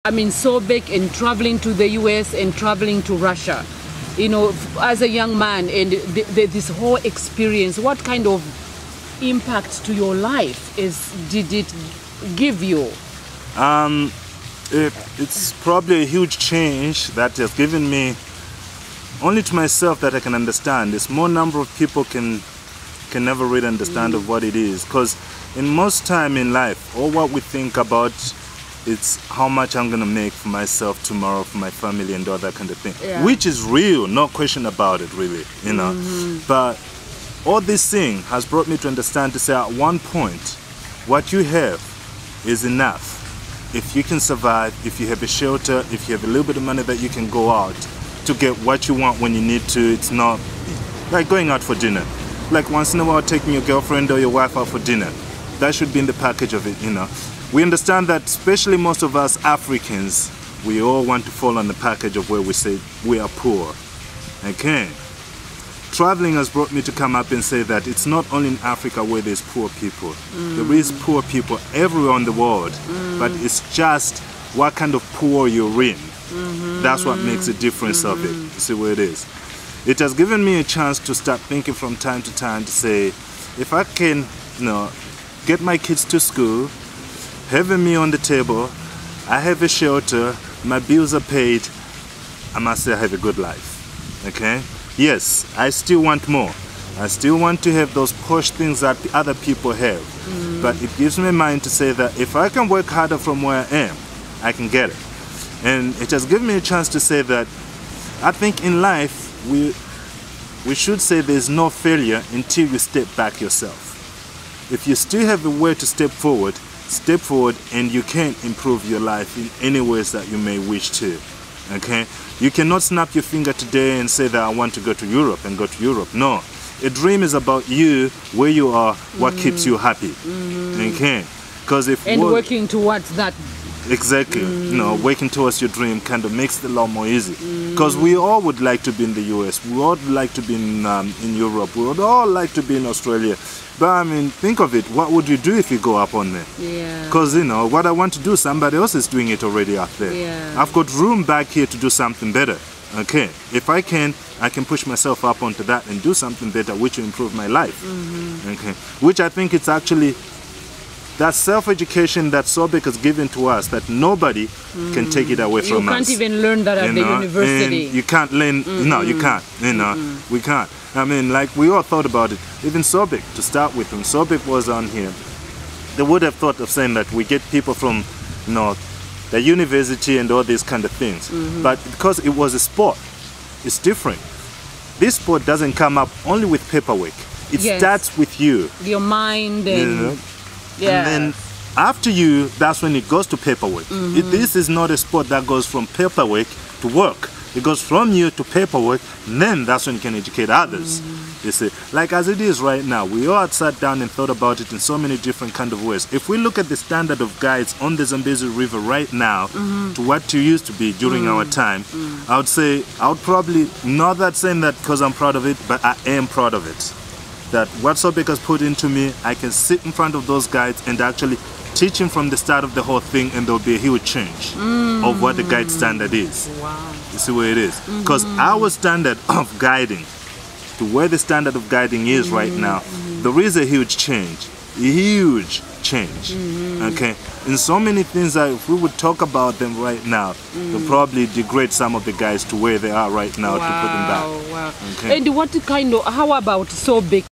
I mean, so big in traveling to the US and traveling to Russia. You know, as a young man, and this whole experience, what kind of impact to your life did it give you? It's probably a huge change that has given me, only to myself that I can understand. A small number of people can never really understand of what it is, because in most time in life, all what we think about, it's how much I'm gonna make for myself tomorrow, for my family and all that kind of thing, which is real, no question about it, really, you know. But all this thing has brought me to understand to say at one point, what you have is enough. If you can survive, if you have a shelter, if you have a little bit of money that you can go out to get what you want when you need to, it's not like going out for dinner. Like once in a while taking your girlfriend or your wife out for dinner. That should be in the package of it, you know. We understand that, especially most of us Africans, we all want to fall on the package of where we say we are poor. Okay. Traveling has brought me to come up and say that it's not only in Africa where there's poor people. There is poor people everywhere in the world, but it's just what kind of poor you're in. That's what makes a difference of it. You see where it is. It has given me a chance to start thinking from time to time to say, if I can, you know, get my kids to school, have a meal on the table, I have a shelter, my bills are paid, I must say I have a good life. Okay? Yes, I still want more. I still want to have those posh things that other people have. But it gives me a mind to say that if I can work harder from where I am, I can get it. And it has given me a chance to say that I think in life, we should say there's no failure until you step back yourself. If you still have a way to step forward and you can improve your life in any ways that you may wish to. Okay? You cannot snap your finger today and say that I want to go to Europe and go to Europe. No. A dream is about you, where you are, what keeps you happy. Okay? Because if working towards that. Exactly. You know, working towards your dream kind of makes it a lot more easy. Because we all would like to be in the US. We all would like to be in Europe. We would all like to be in Australia. But I mean, think of it. What would you do if you go up on there? Because, you know, what I want to do, somebody else is doing it already up there. I've got room back here to do something better. Okay. If I can push myself up onto that and do something better, which will improve my life. Okay. Which I think it's actually that self-education that Sobek has given to us, that nobody can take it away from us. You can't even learn that at the university. And you can't learn, no, you can't, you know, we can't. I mean, like, we all thought about it. Even Sobek, to start with, when Sobek was on here, they would have thought of saying that we get people from, you know, the university and all these kind of things. But because it was a sport, it's different. This sport doesn't come up only with paperwork. It starts with you. Your mind and... You know? And then after you, that's when it goes to paperwork. This is not a sport that goes from paperwork to work. It goes from you to paperwork, and then that's when you can educate others. You see, like as it is right now, we all sat down and thought about it in so many different kind of ways. If we look at the standard of guides on the Zambezi River right now to what it used to be during our time, I would say, I would probably, not that saying that because I'm proud of it, but I am proud of it. That what Sobek has put into me, I can sit in front of those guides and actually teach him from the start of the whole thing, and there'll be a huge change of what the guide standard is. Wow. You see where it is? Because our standard of guiding to where the standard of guiding is right now, there is a huge change. A huge change. Okay? In so many things that if we would talk about them right now, they'll probably degrade some of the guys to where they are right now to put them back. Okay. And what kind of, how about Sobek?